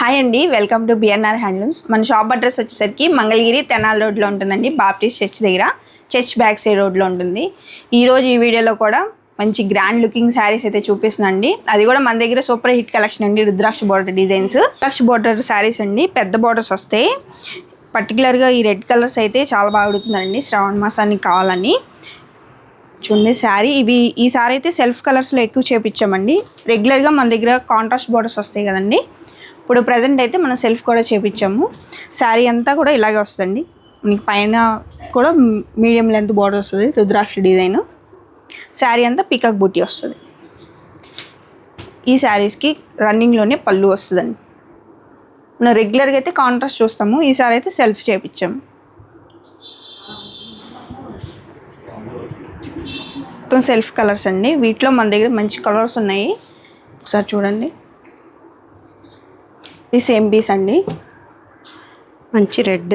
Hi అండి, welcome to BNR handlooms. మన shop address వచ్చేసరికి మంగళగిరి తెనాలి రోడ్లో ఉంటుందండి. బాప్టిస్ట్ చర్చ్ దగ్గర, చర్చ్ బ్యాక్ సైడ్ రోడ్లో ఉంటుంది. ఈరోజు ఈ వీడియోలో కూడా మంచి గ్రాండ్ లుకింగ్ శారీస్ అయితే చూపిస్తుందండి. అది కూడా మన దగ్గర సూపర్ హిట్ కలెక్షన్ అండి. రుద్రాక్ష బోర్డర్ డిజైన్స్, రుద్రాక్ష బోర్డర్ శారీస్ అండి. పెద్ద బోర్డర్స్ వస్తాయి. పర్టికులర్గా ఈ రెడ్ కలర్స్ అయితే చాలా బాగా ఉడుతుందండి శ్రావణ మాసానికి కావాలని. చూడండి శారీ, ఈ శారీ అయితే సెల్ఫ్ కలర్స్లో ఎక్కువ చేపించామండి. రెగ్యులర్గా మన దగ్గర కాంట్రాస్ట్ బోర్డర్స్ వస్తాయి కదండి. ఇప్పుడు ప్రజెంట్ అయితే మనం సెల్ఫ్ కూడా చేపించాము. శారీ అంతా కూడా ఇలాగే వస్తుంది. మనకి పైన కూడా మీడియం లెంత్ బోర్డర్ వస్తుంది, రుద్రాక్ష డిజైన్. శారీ అంతా పికాక్ బూటీ వస్తుంది. ఈ శారీస్కి రన్నింగ్లోనే పళ్ళు వస్తుందండి. మనం రెగ్యులర్గా అయితే కాంట్రాస్ట్ చూస్తాము, ఈ శారీ అయితే సెల్ఫ్ చేపించాము. మొత్తం సెల్ఫ్ కలర్స్ అండి. వీటిలో మన దగ్గర మంచి కలర్స్ ఉన్నాయి, ఒకసారి చూడండి. ఇది సేమ్ పీస్ అండి, మంచి రెడ్.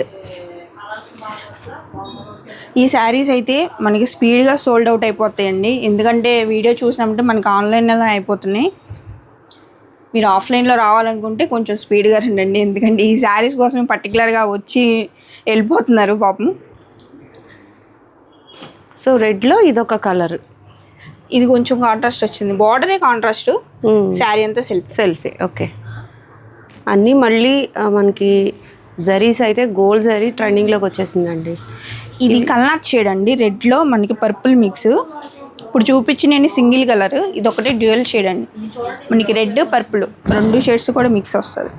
ఈ శారీస్ అయితే మనకి స్పీడ్గా సోల్డ్ అవుట్ అయిపోతాయండి. ఎందుకంటే వీడియో చూసినప్పుడు మనకి ఆన్లైన్లో అయిపోతున్నాయి. మీరు ఆఫ్లైన్లో రావాలనుకుంటే కొంచెం స్పీడ్గా రండి, ఎందుకంటే ఈ శారీస్ కోసం పర్టికులర్గా వచ్చి వెళ్ళిపోతున్నారు పాపం. సో రెడ్లో ఇదొక కలర్, ఇది కొంచెం కాంట్రాస్ట్ వచ్చింది. బార్డరే కాంట్రాస్ట్, శారీ అంతా సెల్ఫీ. ఓకే, అన్నీ మళ్ళీ మనకి జరీస్ అయితే గోల్డ్ జరీ ట్రెండింగ్లోకి వచ్చేసిందండి. ఇది కల్నాథ్ షేడ్ అండి. రెడ్లో మనకి పర్పుల్ మిక్స్. ఇప్పుడు చూపించిన సింగిల్ కలర్, ఇది ఒకటి డ్యూయల్ షేడ్ అండి. మనకి రెడ్ పర్పుల్ రెండు షేడ్స్ కూడా మిక్స్ వస్తుంది,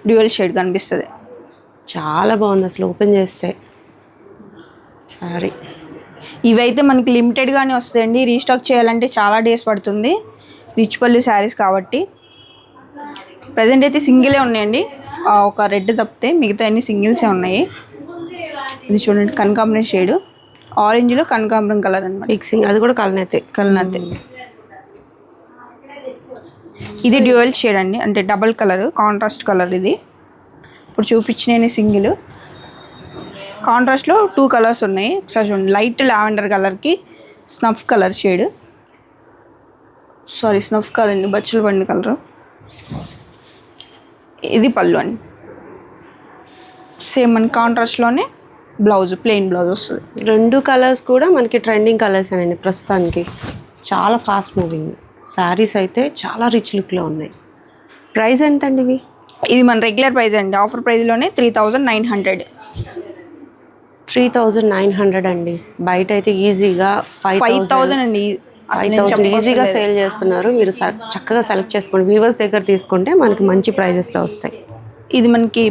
డ్యూయల్ షేడ్ కనిపిస్తుంది. చాలా బాగుంది అసలు ఓపెన్ చేస్తే సారీ. ఇవైతే మనకి లిమిటెడ్గానే వస్తాయండి. రీస్టాక్ చేయాలంటే చాలా డేస్ పడుతుంది. రిచ్ పళ్ళు శారీస్ కాబట్టి. ప్రజెంట్ అయితే సింగిలే ఉన్నాయండి, ఒక రెడ్ తప్పితే మిగతా అన్ని సింగిల్సే ఉన్నాయి. ఇది చూడండి, కనకాంబరం షేడ్, ఆరెంజ్లో కనకాంబరం కలర్ అనమాట. మిక్సింగ్, అది కూడా కలనైతే. ఇది డ్యూయల్ షేడ్ అండి, అంటే డబల్ కలర్, కాంట్రాస్ట్ కలర్. ఇది ఇప్పుడు చూపించిన సింగిల్. కాంట్రాస్ట్లో 2 కలర్స్ ఉన్నాయి, ఒకసారి చూడండి. లైట్ లావెండర్ కలర్కి స్నఫ్ కలర్ షేడ్, స్నఫ్ కదండి, బచ్చల బండి కలర్. ఇది పళ్ళు అండి. సేమ్ మన కాంట్రాస్ట్లోనే బ్లౌజ్, ప్లెయిన్ బ్లౌజ్ వస్తుంది. రెండు కలర్స్ కూడా మనకి ట్రెండింగ్ కలర్స్ అండి ప్రస్తుతానికి. చాలా ఫాస్ట్ మూవింగ్ శారీస్ అయితే చాలా రిచ్ లుక్లో ఉన్నాయి. ప్రైస్ ఎంత అండి ఇవి? ఇది మన రెగ్యులర్ ప్రైస్ అండి. ఆఫర్ ప్రైస్లోనే 3900. 3900 అండి. బయట అయితే ఈజీగా 5000 అండి. 5000 ఈజీగా సేల్ చేస్తున్నారు. మీరు చక్కగా సెలెక్ట్ చేసుకోండి. వీవర్స్ దగ్గర తీసుకుంటే మనకి మంచి ప్రైజెస్లో వస్తాయి. ఇది మనకి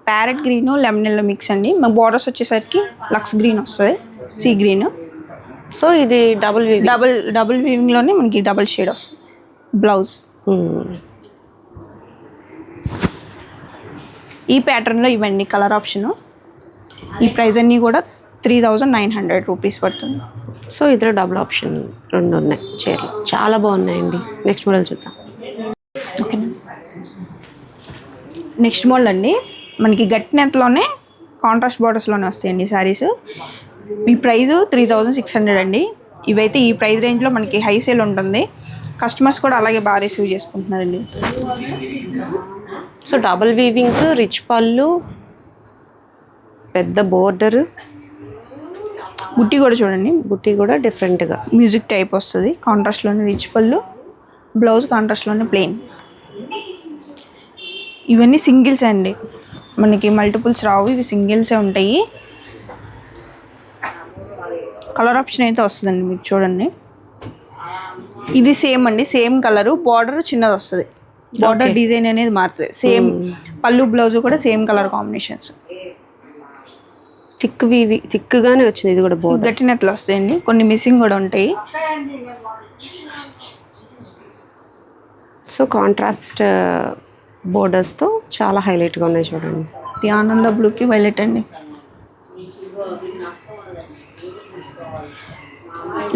parrot green lemon yellow mix అండి. మన బోర్డర్స్ వచ్చేసరికి లక్స్ గ్రీన్ వస్తుంది, సీ గ్రీన్. సో ఇది డబుల్ వీవింగ్లోనే మనకి డబుల్ షేడ్ వస్తుంది బ్లౌజ్. ఈ ప్యాటర్న్లో ఇవ్వండి కలర్ ఆప్షను. ఈ ప్రైస్ అన్నీ కూడా 3900 రూపీస్ పడుతుంది. సో ఇద్దరు డబుల్ ఆప్షన్ రెండు ఉన్నాయి చీరలు, చాలా బాగున్నాయండి. నెక్స్ట్ మోడల్ చూద్దాం. ఓకేనా, నెక్స్ట్ మోడల్ అండి. మనకి గట్టి నెత్లోనే కాంట్రాస్ట్ బార్డర్స్లోనే వస్తాయండి శారీస్. ఈ ప్రైస్ 3600 అండి. ఇవైతే ఈ ప్రైస్ రేంజ్లో మనకి హై సేల్ ఉంటుంది. కస్టమర్స్ కూడా అలాగే బాగా రిసీవ్ చేసుకుంటున్నారండి. సో డబుల్ వీవింగ్స్, రిచ్ పళ్ళు, పెద్ద బోర్డర్, బుట్టి కూడా చూడండి. బుట్టి కూడా డిఫరెంట్గా మ్యూజిక్ టైప్ వస్తుంది. కాంట్రాస్ట్లోనే రిచ్ పళ్ళు, బ్లౌజ్ కాంట్రాస్ట్లోనే ప్లెయిన్. ఇవన్నీ సింగిల్స్ అండి, మనకి మల్టిపుల్స్ రావు, ఇవి సింగిల్సే ఉంటాయి. కలర్ ఆప్షన్ అయితే వస్తుందండి, మీకు చూడండి. ఇది సేమ్ అండి, సేమ్ కలరు, బార్డర్ చిన్నది వస్తుంది. బార్డర్ డిజైన్ అనేది మారుతుంది. సేమ్ పళ్ళు బ్లౌజ్ కూడా సేమ్ కలర్ కాంబినేషన్స్. థిక్గానే వచ్చింది. ఇది కూడా బోర్డర్ గట్టి నెత్లు వస్తాయండి, కొన్ని మిస్సింగ్ కూడా ఉంటాయి. సో కాంట్రాస్ట్ బోర్డర్స్తో చాలా హైలైట్గా ఉన్నాయి చూడండి. ఇది ఆనంద బ్లూకి వైలెట్ అండి.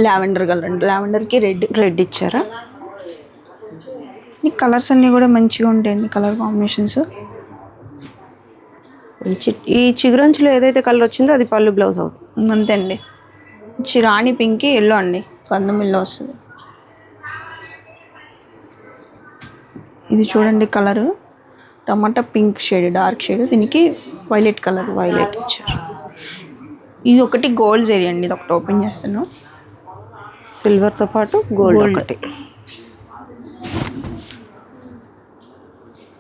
లావెండర్ కలర్ అండి, లావెండర్కి రెడ్ ఇచ్చారా. ఈ కలర్స్ అన్నీ కూడా మంచిగా ఉంటాయండి, కలర్ కాంబినేషన్స్. ఈ చిగురంచులో ఏదైతే కలర్ వచ్చిందో అది పళ్ళు బ్లౌజ్ అవుతుంది అంతే అండి. రాణి పింక్ ఎల్లో అండి, గంధం ఎల్లో వస్తుంది. ఇది చూడండి కలరు టమాటా పింక్ షేడ్, డార్క్ షేడ్, దీనికి వైలెట్ కలర్. వైలెట్ ఇచ్చారు. ఇది ఒకటి గోల్డ్ జరీ అండి, ఇది ఒకటి ఓపెన్ చేస్తాను. సిల్వర్తో పాటు గోల్డ్ ఒకటి.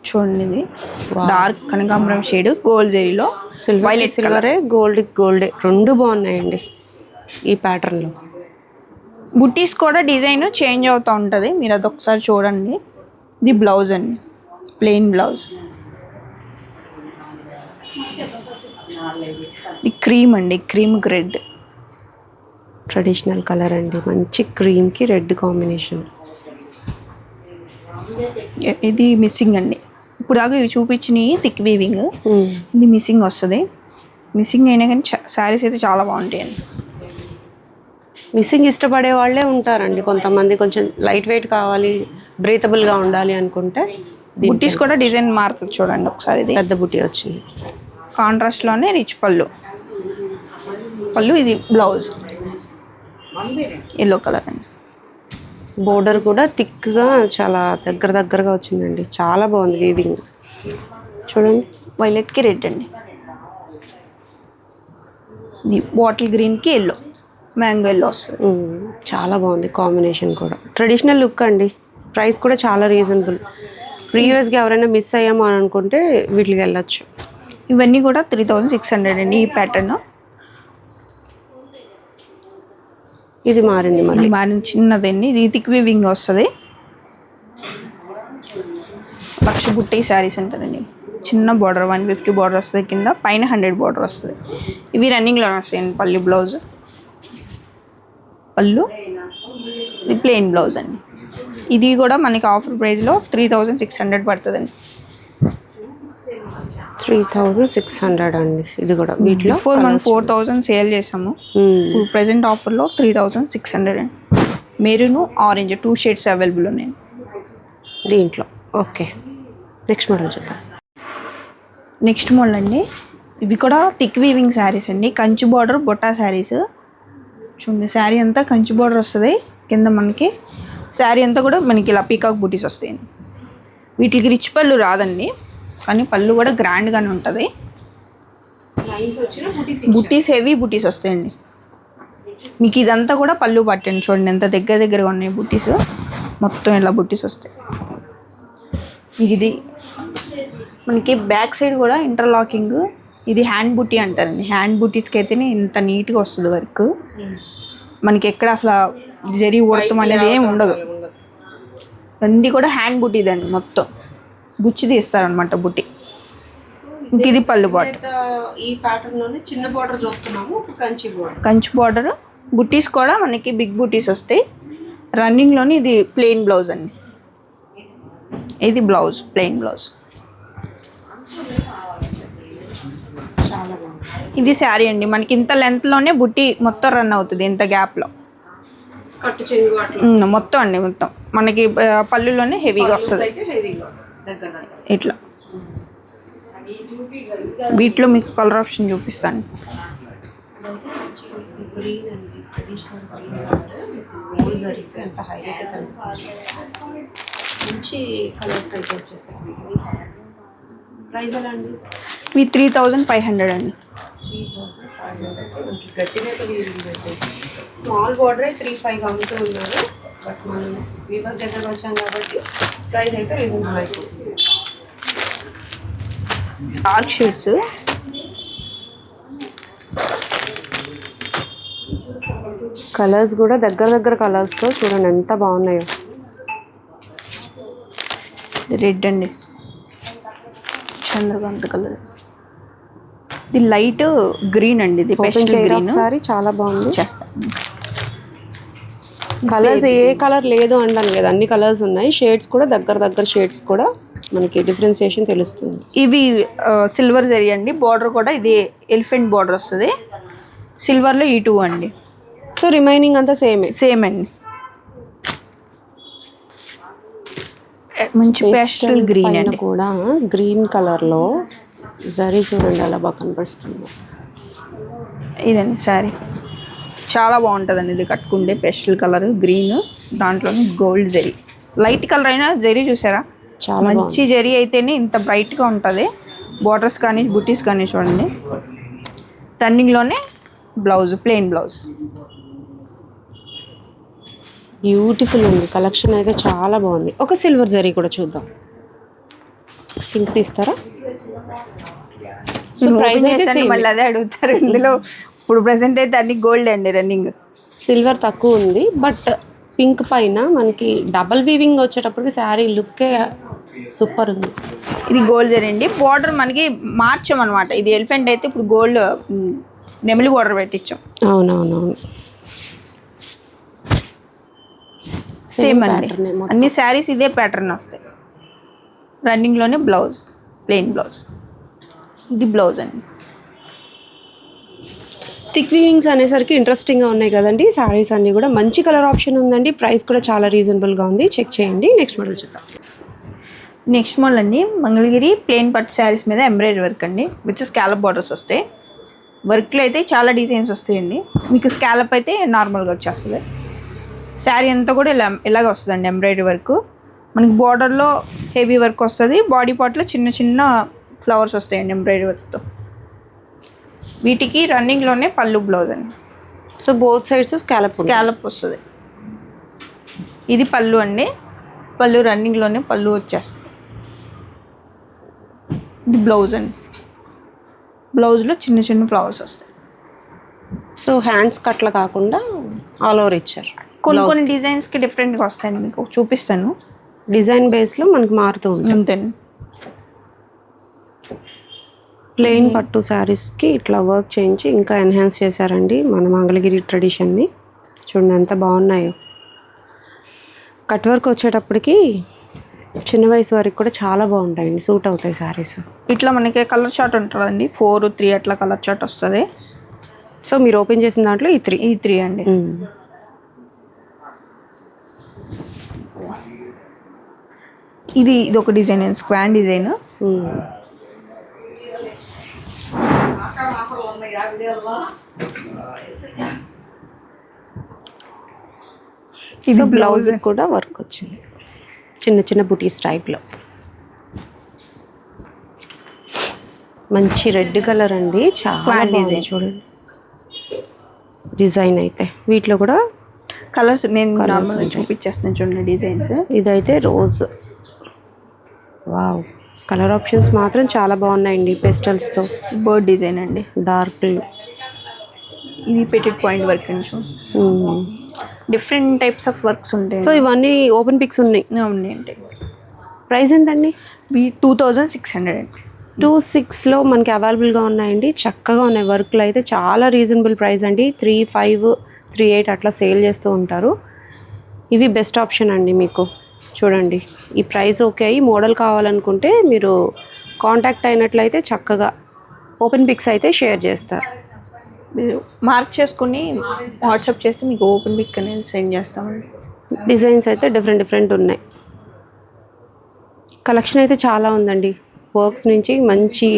చూడండి, ఇది డార్క్ కనకాంబరం షేడ్ గోల్డ్ జరీలో వైలెట్ సిల్వరే, గోల్డే రెండు బాగున్నాయండి ఈ ప్యాటర్న్లో. బుట్టీస్ కూడా డిజైన్ చేంజ్ అవుతూ ఉంటుంది, మీరు అదొకసారి చూడండి. ఇది బ్లౌజ్ అండి, ప్లెయిన్ బ్లౌజ్. ఇది క్రీమ్ అండి, క్రీమ్కి రెడ్. ట్రెడిషనల్ కలర్ అండి, మంచి క్రీమ్కి రెడ్ కాంబినేషన్. ఇది మిస్సింగ్ అండి, ఇప్పుడు దాకా ఇవి చూపించినవి థిక్ వీవింగ్, ఇది మిస్సింగ్ వస్తుంది. మిస్సింగ్ అయినా కానీ శారీస్ అయితే చాలా బాగుంటాయండి. మిస్సింగ్ ఇష్టపడే వాళ్ళే ఉంటారండి కొంతమంది, కొంచెం లైట్ వెయిట్ కావాలి, బ్రీతబుల్గా ఉండాలి అనుకుంటే. బుట్టీస్ కూడా డిజైన్ మారుతుంది చూడండి ఒకసారి. ఇది పెద్ద బుట్టి వచ్చింది, కాంట్రాస్ట్లోనే రిచ్ పళ్ళు. ఇది బ్లౌజ్ ఎల్లో కలర్ అండి. బోర్డర్ కూడా థిక్గా చాలా దగ్గరగా వచ్చిందండి, చాలా బాగుంది వీవింగ్. చూడండి, వైలెట్కి రెడ్ అండి. ఇది బాటిల్ గ్రీన్కి ఎల్లో, మ్యాంగో ఎల్లో వస్తుంది. చాలా బాగుంది కాంబినేషన్ కూడా. ట్రెడిషనల్ లుక్ అండి, ప్రైస్ కూడా చాలా రీజనబుల్. ప్రీవియస్గా ఎవరైనా మిస్ అయ్యామో అని అనుకుంటే వీటికి వెళ్ళచ్చు. ఇవన్నీ కూడా 3600 అండి ఈ ప్యాటర్న్. ఇది మారింది, మళ్ళీ మారింది, చిన్నదండి. ఇది థిక్ వీవింగ్ వస్తుంది. లక్ష బుట్టి శారీస్ అంటారండి. చిన్న బార్డర్ 150 బార్డర్ వస్తుంది, కింద పైన 100 బార్డర్ వస్తుంది. ఇవి రన్నింగ్లోనే వస్తాయండి. పళ్ళు బ్లౌజ్, ఇది ప్లెయిన్ బ్లౌజ్ అండి. ఇది కూడా మనకి ఆఫర్ ప్రైస్లో 3600 పడుతుందండి. 3600 అండి ఇది కూడా. వీటిలో మనం 4000 సేల్ చేసాము, ఇప్పుడు ప్రెసెంట్ ఆఫర్లో 3600 అండి. మెరూన్, ఆరెంజ్ 2 షేడ్స్ అవైలబుల్ ఉన్నాయి దీంట్లో. ఓకే, నెక్స్ట్ మోడల్ చూద్దాం. నెక్స్ట్ మోడల్ అండి, ఇవి కూడా థిక్ వీవింగ్ శారీస్ అండి. కంచి బార్డర్ బొట్టా శారీస్. చూడండి, శారీ అంతా కంచి బార్డర్ వస్తుంది, కింద మనకి శారీ అంతా కూడా మనకి ఇలా పీకాక్ బూటీస్ వస్తాయండి. వీటికి రిచ్ పళ్ళు రాదండి, కానీ పళ్ళు కూడా గ్రాండ్గానే ఉంటుంది. బుట్టీస్ హెవీ బుట్టీస్ వస్తాయండి. మీకు ఇదంతా కూడా పళ్ళు పట్టండి. చూడండి ఎంత దగ్గరగా ఉన్నాయి బుట్టీస్, మొత్తం ఇలా బుట్టీస్ వస్తాయి. ఇది మనకి బ్యాక్ సైడ్ కూడా ఇంటర్లాకింగ్. ఇది హ్యాండ్ బుట్టీ అంటారండి. హ్యాండ్ బుట్టీస్కి అయితేనే ఇంత నీట్గా వస్తుంది వర్క్. మనకి ఎక్కడ అసలు జరీ ఉడతం అనేది ఏమి ఉండదు. అన్నీ కూడా హ్యాండ్ బుట్టీ దాన్ని మొత్తం గుచ్చి తీస్తారనమాట బుట్టి. ఇంక ఇది పళ్ళు బార్డర్. ఈ ప్యాటర్న్లోనే చిన్న బార్డర్ చూస్తున్నాము, కంచి బార్డర్. బుట్టీస్ కూడా మనకి బిగ్ బుట్టీస్ వస్తాయి. రన్నింగ్లోని ఇది ప్లెయిన్ బ్లౌజ్ అండి. ఇది బ్లౌజ్, ప్లెయిన్ బ్లౌజ్. ఇది శారీ అండి. మనకి ఇంత లెంత్లోనే బుట్టి మొత్తం రన్ అవుతుంది, ఇంత గ్యాప్లో మొత్తం అండి. మొత్తం మనకి పళ్ళులోనే హెవీగా వస్తుంది ఇట్లా. వీటిలో మీకు కలర్ ఆప్షన్ చూపిస్తాను. ఇవి 3500 అండి. స్మాల్ బార్డర్ 35 అమ్ముతూ ఉన్నారు, బట్ మనం వీవర్ దగ్గర వచ్చాం కాబట్టి ప్రైస్ అయితే రీజనబుల్ అయిపోతుంది. డార్క్ షేడ్స్, కలర్స్ కూడా దగ్గర కలర్స్తో చూడండి ఎంత బాగున్నాయో. రెడ్ అండి, చంద్రకాంత కలర్. ఇది లైట్ గ్రీన్ అండి. ఇది పేస్టల్ గ్రీన్. సారీ చాలా బాగుంది. చేస్తా కలర్స్ ఏ కలర్ లేదు అంటాను కదా, అన్ని కలర్స్ ఉన్నాయి. షేడ్స్ కూడా దగ్గర షేడ్స్ కూడా మనకి డిఫరెన్సియేషన్ తెలుస్తుంది. ఇవి సిల్వర్ జరీ అండి. బార్డర్ కూడా ఇది ఎలిఫెంట్ బార్డర్ వస్తుంది. సిల్వర్లో ఈ 2 అండి. సో రిమైనింగ్ అంతా సేమ్ అండి. మంచి పేస్టల్ గ్రీన్ అండి. కూడా గ్రీన్ కలర్లో జరీ చూడండి అలా బాగా కనిపిస్తుంది. ఇదండి శారీ, చాలా బాగుంటుందండి. ఇది కట్టుకుంటే పేస్టల్ కలర్ గ్రీన్, దాంట్లోనే గోల్డ్ జరీ. లైట్ కలర్ అయినా జరీ చూసారా చాలా మంచి జరీ అయితేనే ఇంత బ్రైట్గా ఉంటుంది. బార్డర్స్ కానీ బుటీస్ కానీ చూడండి. రన్నింగ్లోనే బ్లౌజ్, ప్లెయిన్ బ్లౌజ్. బ్యూటిఫుల్ ఉంది. కలెక్షన్ అయితే చాలా బాగుంది. ఒక సిల్వర్ జరీ కూడా చూద్దాం. పింక్ తీస్తారా? సో ప్రైస్ అయితే సేమ్. మళ్ళీ అదే అడుగుతారు ఇందులో. ఇప్పుడు ప్రెసెంట్ అయితే అన్ని గోల్డ్ అండి రన్నింగ్. సిల్వర్ తక్కువ ఉంది, బట్ పింక్ పైన మనకి డబల్ వీవింగ్ వచ్చేటప్పటికి శారీ లుక్కే సూపర్ ఉంది. ఇది గోల్డ్ జరీ అండి. బార్డర్ మనకి మార్చామన్నమాట. ఇది ఎలిఫెంట్ అయితే ఇప్పుడు గోల్డ్ నెమలి బార్డర్ పెట్టించాం. అవునవునవును. సేమ్ అండి, అన్ని శారీస్ ఇదే ప్యాటర్న్ వస్తాయి. రన్నింగ్లోనే బ్లౌజ్, ప్లెయిన్ బ్లౌజ్. ఇది బ్లౌజ్ అండి. థిక్ వీవింగ్స్ అనేసరికి ఇంట్రెస్టింగ్గా ఉన్నాయి కదండి. శారీస్ అన్నీ కూడా మంచి కలర్ ఆప్షన్ ఉందండి. ప్రైస్ కూడా చాలా రీజనబుల్గా ఉంది. చెక్ చేయండి. నెక్స్ట్ మోడల్ చూద్దాం. నెక్స్ట్ మోడల్ అండి మంగళగిరి ప్లెయిన్ పట్టు శారీస్ మీద ఎంబ్రాయిడరీ వర్క్ అండి, విత్ స్కాలప్ బార్డర్స్ వస్తాయి. వర్క్లో అయితే చాలా డిజైన్స్ వస్తాయండి. మీకు స్కాలప్ అయితే నార్మల్గా వచ్చేస్తుంది. శారీ అంతా కూడా ఇలాగ వస్తుందండి ఎంబ్రాయిడరీ వర్క్. మనకి బార్డర్లో హెవీ వర్క్ వస్తుంది. బాడీ పార్ట్లో చిన్న చిన్న ఫ్లవర్స్ వస్తాయండి ఎంబ్రాయిడరీ వర్క్తో. వీటికి రన్నింగ్లోనే పళ్ళు బ్లౌజ్ అండి. సో బోత్ సైడ్స్ స్కాలప్ వస్తుంది. ఇది పళ్ళు అండి. పళ్ళు రన్నింగ్లోనే పళ్ళు వచ్చేస్తుంది. ఇది బ్లౌజ్ అండి. బ్లౌజ్లో చిన్న చిన్న ఫ్లవర్స్ వస్తాయి. సో హ్యాండ్స్ కట్ల కాకుండా ఆల్ ఓవర్ ఇచ్చారు. కొన్ని డిజైన్స్కి డిఫరెంట్గా వస్తాయండి. మీకు చూపిస్తాను. డిజైన్ బేస్లో మనకి మారుతూ ఉంటుంది. అంతేనండి. ప్లెయిన్ పట్టు శారీస్కి ఇట్లా వర్క్ చేయించి ఇంకా ఎన్హాన్స్ చేశారండి మన మంగళగిరి ట్రెడిషన్ని. చూడండి ఎంత బాగున్నాయో. కట్ వర్క్ వచ్చేటప్పటికి చిన్న వయసు వారికి కూడా చాలా బాగుంటాయండి, సూట్ అవుతాయి శారీస్. ఇట్లా మనకి కలర్ చార్ట్ ఉంటుందండి. 4, 3 అట్లా కలర్ చార్ట్ వస్తుంది. సో మీరు ఓపెన్ చేసిన దాంట్లో ఈ 3 అండి. ఇది ఒక డిజైన్ అండి, స్క్వాన్ డిజైన్. ఇది బ్లౌజ్ కూడా వర్క్ వచ్చింది చిన్న చిన్న బుటీస్ టైప్లో. మంచి రెడ్ కలర్ అండి, చాలా డిజైన్. చూడండి డిజైన్ అయితే వీటిలో కూడా కలర్స్ నేను నార్మల్గా చూపించేస్తున్నాను. చూడండి డిజైన్స్. ఇదైతే రోజ్. వావ్, కలర్ ఆప్షన్స్ మాత్రం చాలా బాగున్నాయండి. పెస్టల్స్తో బర్డ్ డిజైన్ అండి, డార్క్. ఇది పెటెడ్ పాయింట్ వర్క్ అండి. డిఫరెంట్ టైప్స్ ఆఫ్ వర్క్స్ ఉంటాయి. సో ఇవన్నీ ఓపెన్ పిక్స్ ఉన్నాయి. ఉన్నాయండి. ప్రైస్ ఎంతండి? 2600 అండి. 26లో మనకి అవైలబుల్గా ఉన్నాయండి. చక్కగా ఉన్నాయి. వర్క్లు అయితే చాలా రీజనబుల్ ప్రైస్ అండి. 35, 38 అట్లా సేల్ చేస్తూ ఉంటారు. ఇవి బెస్ట్ ఆప్షన్ అండి మీకు. చూడండి ఈ ప్రైస్ ఓకే. ఈ మోడల్ కావాలనుకుంటే మీరు కాంటాక్ట్ అయినట్లయితే చక్కగా ఓపెన్ పిక్స్ అయితే షేర్ చేస్తారు. మీరు మార్క్ చేసుకుని వాట్సాప్ చేస్తే మీకు ఓపెన్ పిక్ అనేది సెండ్ చేస్తామండి. డిజైన్స్ అయితే డిఫరెంట్ ఉన్నాయి. కలెక్షన్ అయితే చాలా ఉందండి. వర్క్స్ నుంచి మంచి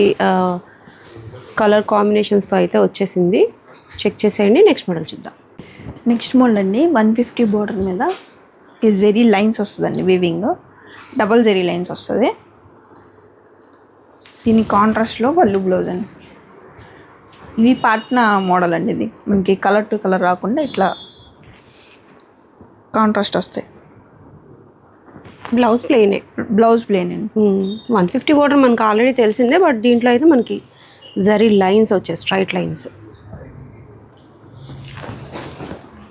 కలర్ కాంబినేషన్స్తో అయితే వచ్చేసింది. చెక్ చేసేయండి. నెక్స్ట్ మోడల్ చూద్దాం. నెక్స్ట్ మోడల్ అండి 150 బోర్డర్ మీద జెరీ లైన్స్ వస్తుందండి. వీవింగ్ డబల్ జెరీ లైన్స్ వస్తుంది. దీని కాంట్రాస్ట్లో పళ్ళు బ్లౌజ్ అండి. ఇవి పాట్నా మోడల్ అండి. ఇది మనకి కలర్ టు కలర్ రాకుండా ఇట్లా కాంట్రాస్ట్ వస్తాయి. బ్లౌజ్ ప్లెయినే. బ్లౌజ్ ప్లెయిన్ అండి. 150 బోర్డర్ మనకు ఆల్రెడీ తెలిసిందే, బట్ దీంట్లో అయితే మనకి జరీ లైన్స్ వచ్చాయి, స్ట్రైట్ లైన్స్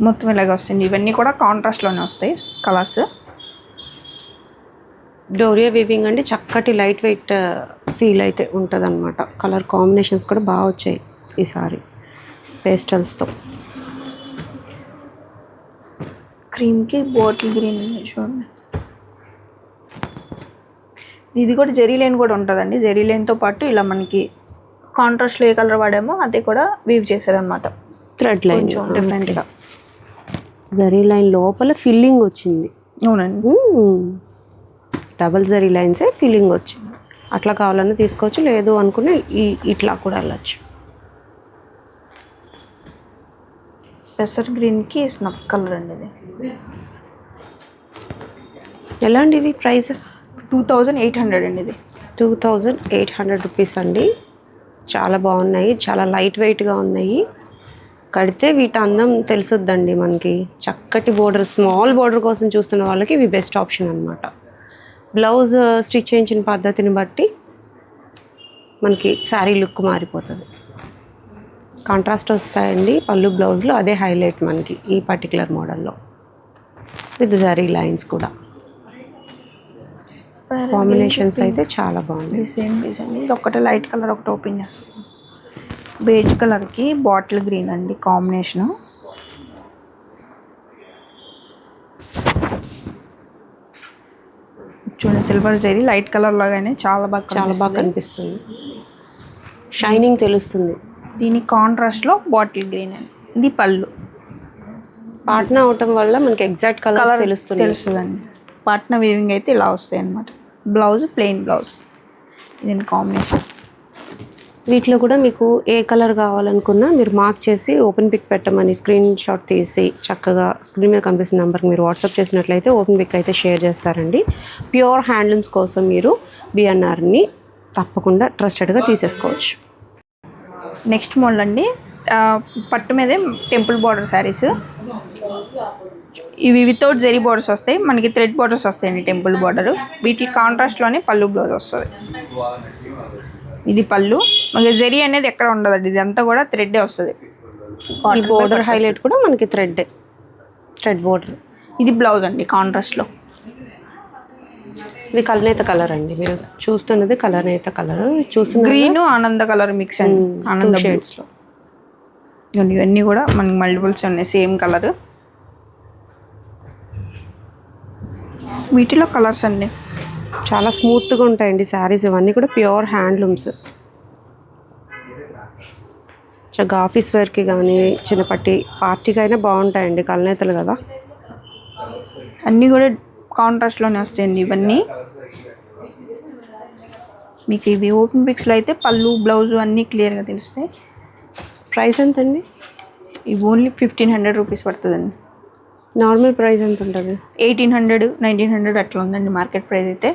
మొత్తం ఇలాగ వస్తుంది. ఇవన్నీ కూడా కాంట్రాస్ట్లోనే వస్తాయి కలర్స్. డోరియా వీవింగ్ అండి. చక్కటి లైట్ వెయిట్ ఫీల్ అయితే ఉంటుంది అనమాట. కలర్ కాంబినేషన్స్ కూడా బాగా వచ్చాయి ఈసారి పేస్టల్స్తో. క్రీమ్కి బాటిల్ గ్రీన్ చూడండి. ఇది కూడా జెరీ లైన్ కూడా ఉంటుందండి. జెరీ లైన్తో పాటు ఇలా మనకి కాంట్రాస్ట్లో ఏ కలర్ వాడామో అదే కూడా వీవ్ చేశారనమాట. థ్రెడ్ లైన్ డిఫరెంట్గా జరీ లైన్ లోపల ఫిల్లింగ్ వచ్చింది. అవునండి. డబల్ జరీ లైన్సే ఫిల్లింగ్ వచ్చింది. అట్లా కావాలన్నా తీసుకోవచ్చు, లేదు అనుకుని ఇట్లా కూడా వెళ్ళచ్చు. పెసర్ గ్రీన్కి స్నఫ్ కలర్ అండి. ఇది ఎలా అండి ఇది ప్రైస్? 2800 అండి ఇది. 2800 రూపీస్ అండి. చాలా బాగున్నాయి, చాలా లైట్ వెయిట్గా ఉన్నాయి. కడితే వీటి అందం తెలుసుద్దండి మనకి. చక్కటి బోర్డర్, స్మాల్ బోర్డర్ కోసం చూస్తున్న వాళ్ళకి ఇవి బెస్ట్ ఆప్షన్ అనమాట. బ్లౌజ్ స్టిచ్ చేయించిన పద్ధతిని బట్టి మనకి శారీ లుక్ మారిపోతుంది. కాంట్రాస్ట్ వస్తాయండి పళ్ళు బ్లౌజ్లో, అదే హైలైట్ మనకి ఈ పర్టికులర్ మోడల్లో. విత్ జరీ లైన్స్ కూడా. కాంబినేషన్స్ అయితే చాలా బాగుంది. సేమ్ పీస్ అండి. ఇది ఒకటే లైట్ కలర్, ఒకటి ఓపెన్ చేస్తాం. బేజ్ కలర్కి బాటిల్ గ్రీన్ అండి కాంబినేషను. చూడండి సిల్వర్ జరీ లైట్ కలర్ లాగానే చాలా బాగా కనిపిస్తుంది. షైనింగ్ తెలుస్తుంది. దీని కాంట్రాస్ట్లో బాటిల్ గ్రీన్ అండి. ఇది పళ్ళు. పాట్నా అవటం వల్ల మనకి ఎగ్జాక్ట్ కలర్ తెలుస్తుందండి. పాట్నా వీవింగ్ అయితే ఇలా వస్తాయి అన్నమాట. Blouse plain blouse. దీని కాంబినేషన్. వీటిలో కూడా మీకు ఏ కలర్ కావాలనుకున్నా మీరు మార్క్ చేసి ఓపెన్ పిక్ పెట్టమని స్క్రీన్ షాట్ తీసి చక్కగా స్క్రీన్ మీద కనిపిస్తున్న నెంబర్కి మీరు వాట్సాప్ చేసినట్లయితే ఓపెన్ పిక్ అయితే షేర్ చేస్తారండి. ప్యూర్ హ్యాండ్లూమ్స్ కోసం మీరు బిఎన్ఆర్ని తప్పకుండా ట్రస్టెడ్గా తీసేసుకోవచ్చు. నెక్స్ట్ మోడల్ అండి, పట్టు మీదే టెంపుల్ బార్డర్ శారీస్. ఇవి వితౌట్ జరీ బార్డర్స్ వస్తాయి, మనకి థ్రెడ్ బార్డర్స్ వస్తాయండి టెంపుల్ బార్డర్. వీటి కాంట్రాస్ట్లోనే పళ్ళు బ్లౌజ్ వస్తుంది. ఇది పళ్ళు. మనకి జరీ అనేది ఎక్కడ ఉండదండి, ఇదంతా కూడా థ్రెడ్డే వస్తుంది. ఈ బోర్డర్ హైలైట్ కూడా మనకి థ్రెడ్ బోర్డర్. ఇది బ్లౌజ్ అండి కాంట్రాస్ట్లో. ఇది కలనేత కలర్ అండి. మీరు చూస్తున్నది కలనేత కలర్. చూస్తున్న గ్రీన్ ఆనంద కలర్ మిక్స్ అండి. ఆనంద షేడ్స్లో ఇవన్నీ కూడా మనకి మల్టిపుల్స్ ఉన్నాయి సేమ్ కలర్. వీటిలో కలర్స్ అండి చాలా స్మూత్గా ఉంటాయండి శారీస్. ఇవన్నీ కూడా ప్యూర్ హ్యాండ్లూమ్స్. చక్కగా ఆఫీస్ వేర్కి కానీ చిన్నపట్టి పార్టీకి అయినా బాగుంటాయండి. కలనేతలు కదా. అన్నీ కూడా కాంట్రాస్ట్లోనే వస్తాయండి ఇవన్నీ. మీకు ఇవి ఓపెన్ పిక్స్లో అయితే పళ్ళు బ్లౌజు అన్నీ క్లియర్గా తెలుస్తాయి. ప్రైస్ ఎంత అండి? ఇవి ఓన్లీ 1500 రూపీస్ పడుతుందండి. నార్మల్ ప్రైస్ ఎంత ఉంటుంది? 1800, 1900 అట్లా ఉందండి మార్కెట్ ప్రైస్ అయితే.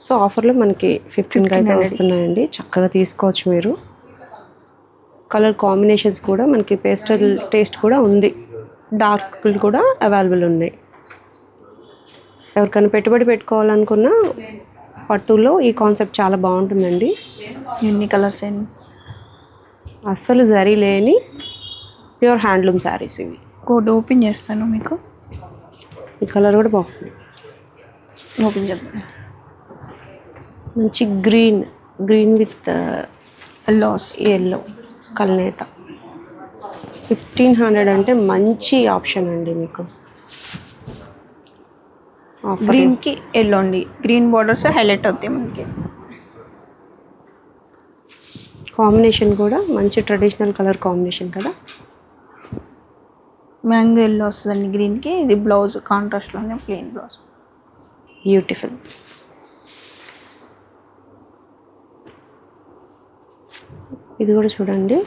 సో ఆఫర్లో మనకి 15కి అయితే వస్తున్నాయండి. చక్కగా తీసుకోవచ్చు మీరు. కలర్ కాంబినేషన్స్ కూడా మనకి పేస్టల్ టేస్ట్ కూడా ఉంది. డార్క్ కూడా అవైలబుల్ ఉన్నాయి. ఎవరికైనా పెట్టుబడి పెట్టుకోవాలనుకున్నా పట్టులో ఈ కాన్సెప్ట్ చాలా బాగుంటుందండి. ఎన్ని కలర్స్ అండి, అస్సలు జరీ లేని ప్యూర్ హ్యాండ్లూమ్ శారీస్ ఇవి. కోడ్ ఓపెన్ చేస్తాను మీకు. ఈ కలర్ కూడా బాగుంది. ఓపెన్ చేస్తాను. మంచి గ్రీన్ విత్ ఎల్లో కల్నేత. 1500 అంటే మంచి ఆప్షన్ అండి మీకు. గ్రీన్కి ఎల్లో అండి. గ్రీన్ బార్డర్స్ హైలైట్ అవుతాయి మనకి. కాంబినేషన్ కూడా మంచి ట్రెడిషనల్ కలర్ కాంబినేషన్ కదా. మ్యాంగో ఎల్లో వస్తుందండి గ్రీన్కి. ఇది బ్లౌజ్ కాంట్రాస్ట్లోనే ప్లెయిన్ బ్లౌజ్. బ్యూటిఫుల్. ఇది కూడా చూడండి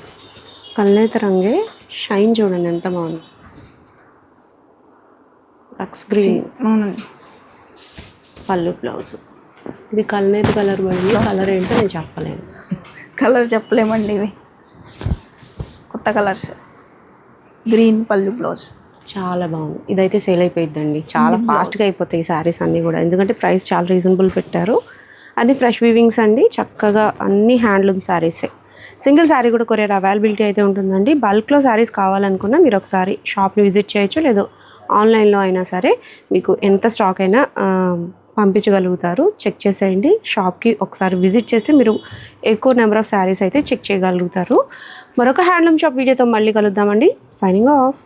కల్నేత రంగే షైన్ చూడండి ఎంత బాగుంది. లక్స్ గ్రీన్ పళ్ళు బ్లౌజ్. ఇది కల్నేత కలర్ పడింది. కలర్ ఏంటో నేను చెప్పలేను. కలర్ చెప్పలేమండి. ఇవి కొత్త కలర్స్. గ్రీన్ పళ్ళు బ్లౌజ్ చాలా బాగుంది. ఇదైతే సేల్ అయిపోయిద్దండి. చాలా ఫాస్ట్గా అయిపోతాయి ఈ శారీస్ అన్నీ కూడా. ఎందుకంటే ప్రైస్ చాలా రీజనబుల్ పెట్టారు. అన్ని ఫ్రెష్ వీవింగ్స్ అండి. చక్కగా అన్ని హ్యాండ్లూమ్ శారీసే. సింగిల్ శారీ కూడా కొరియర్ అవైలబిలిటీ అయితే ఉంటుందండి. బల్క్లో శారీస్ కావాలనుకున్నా మీరు ఒకసారి షాప్ని విజిట్ చేయొచ్చు, లేదు ఆన్లైన్లో అయినా సరే మీకు ఎంత స్టాక్ అయినా పంపించగలుగుతారు. చెక్ చేసేయండి. షాప్కి ఒకసారి విజిట్ చేస్తే మీరు ఎక్కువ నెంబర్ ఆఫ్ శారీస్ అయితే చెక్ చేయగలుగుతారు. మరొక హ్యాండ్లూమ్ షాప్ వీడియోతో మళ్ళీ కలుద్దామండి. Signing off.